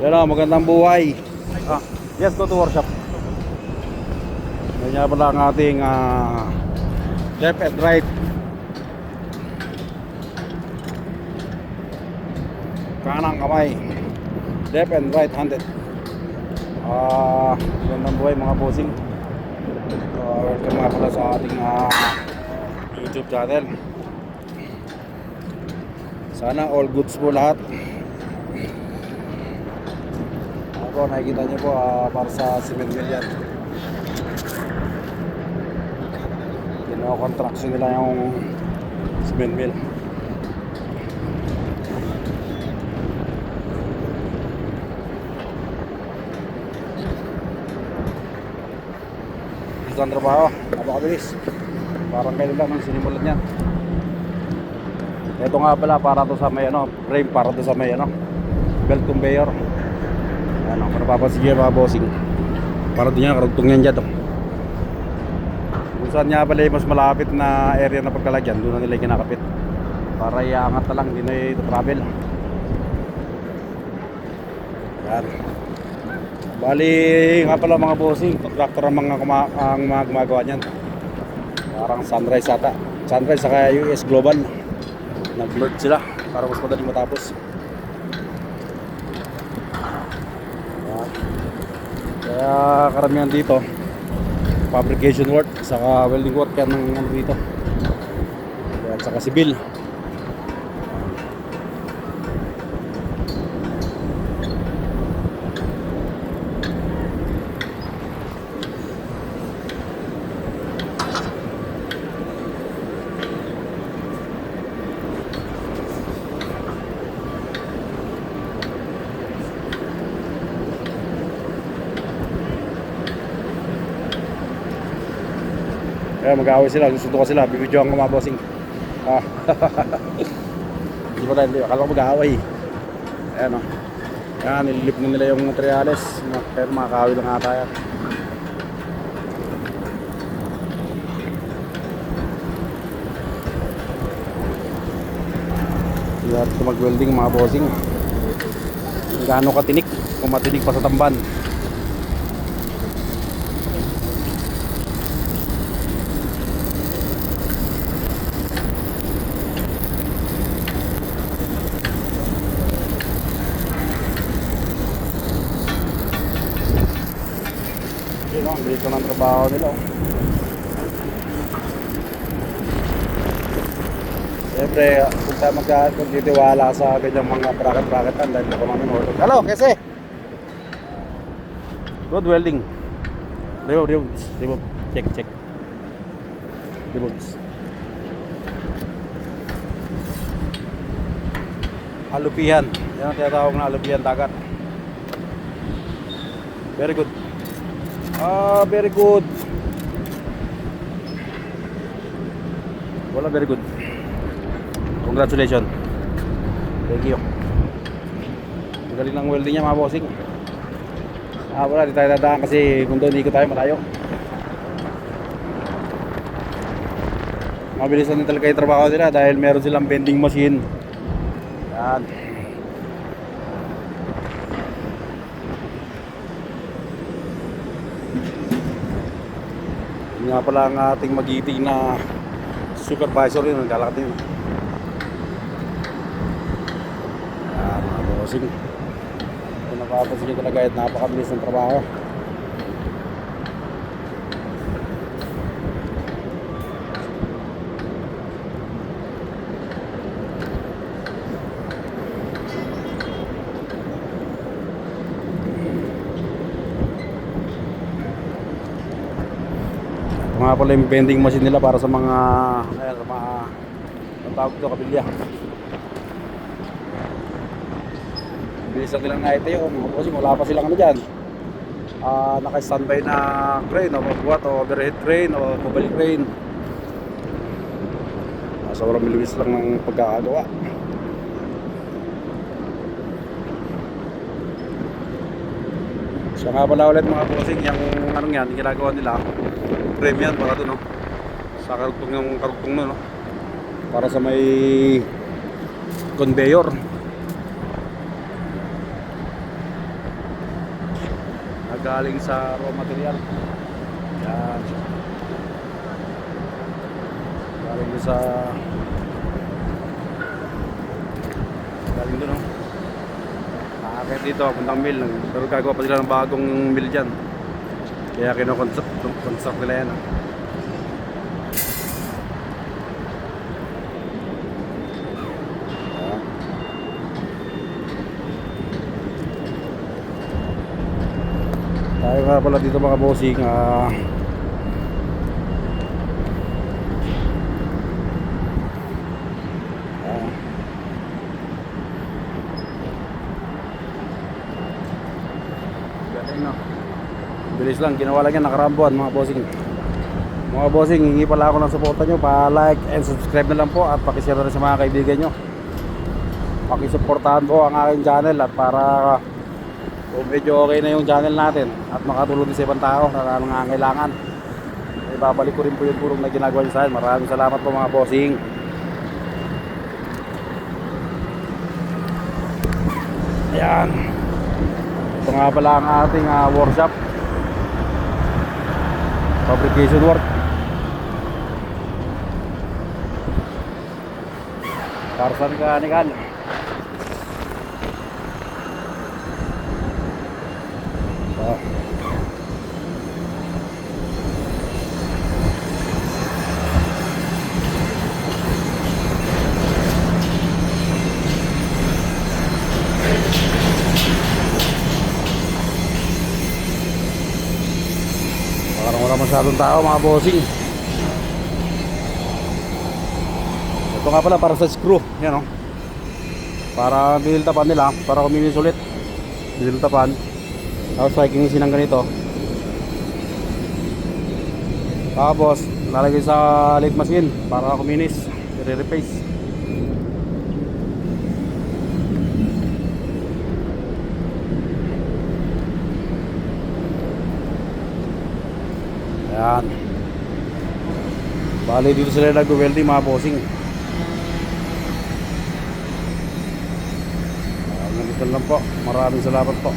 Yan o, magandang buhay. Yes, go to workshop. Yan pala ang ating left and right. Kanang kamay. Left and right handed. Magandang buhay mga bossing. Welcome nga pala sa ating YouTube channel. Sana all goods po lahat. Ako, nakikita nyo po para sa cement mill yan. Kino-contraction nila yung cement mill. Ito ang trabaho, napakabilis. Parang kayo lang nang sinimulan yan. Ito nga pala para to sa may frame, para to sa may belt conveyor. Kung napapansin nyo mga bossing, para doon yan, karugtong yan dyan kung saan nga pala mas malapit na area na pagkalagyan, doon na nila kinakapit para iangat na lang, hindi na ito travel. Yan. Bali nga pala mga bossing, contractor ang mga gumagawa niyan. Parang Sunrise ata, Sunrise saka US Global, nag-merge sila para mas madaling matapos. Kaya karamihan dito fabrication work saka welding work yan ng dito. At saka civil. Kaya mag-aaway sila, susunod ka sila, bibidyoan ko mga bossing. Hindi ko dahil, akala ko mag-aaway. Ayan o. Ayan, nililip na nila yung materials. Pero mga kaaway lang ata yan. Hindi natin mag-welding mga bossing. Gaano katinik, kung matinik pa sa tamban. Dito ng trabaho nila. Siyempre, kung tayo magtitiwala sa ganyang mga bracket-bracketan dahil ako namin order. Hello, kasi good welding. Remove. Check. Remove. Alupihan. Yan ang tinatawag na alupihan dagat. Very good. Very good. Wala, very good. Congratulations. Thank you. Ang galing ng welding niya mga bossing. Wala, di tayo dadaan kasi kung doon ikot tayo malayo. Mabilisan din talaga yung trabaho nila dahil meron silang bending machine. Yan. Nga pala ang ating magiting na supervisor yun, naglalakad yun. Yan mga bossing. Kung napapansin nyo talaga at napakabilis ng trabaho. Mga pala yung vending machine nila para sa mga ayan, sa mga ang tawag ito, kabilya. Bilis lang nilang naitayo mga bossing, wala pa silang dyan naka-standby na crane o magbuhat o overhead crane o mobile crane. Sobrang bilis lang ng pagkakagawa. So nga pala ulit mga bossing, yung anong yan, yung ginagawa nila frame yan para doon, no? Sa karugtong yung karugtong no? Para sa may conveyor. galing sa raw material. Yan. Galing doon sa galing doon, oh. Nakakit dito, puntang mill. Pero gagawa pa sila ng bagong mill dyan. Kaya kino-construct nila yan, oh. Tayo nga pala dito mga bossing, galing, no? Bilis lang, ginawa lang yan nakarambuan mga bossing. Mga bossing, hingi pala ako ng suporta nyo, pa-like and subscribe na lang po at pakishare na rin sa mga kaibigan nyo. Pakisuportahan po ang aking channel at para kung medyo okay na yung channel natin at makatulong din sa ibang tao na nangangailangan, ibabalik ko rin po yung tulong na ginagawa nyo sa akin. Maraming salamat po mga bossing. Ayan, ito nga pala ang ating workshop, fabrication work. Karsan Mechanical. Parang wala masyadong tao mga bossing. Ito nga pala para sa screw. Yan, oh. Para biniltapan nila, para kuminis ulit. Biniltapan. Tapos pakikinisin ng ganito. Tapos lalagay sa lathe machine para kuminis, i-repaste. Ayan. Bali dito sila nag-welding mga bossing. Ganito lang po. Maraming salamat po.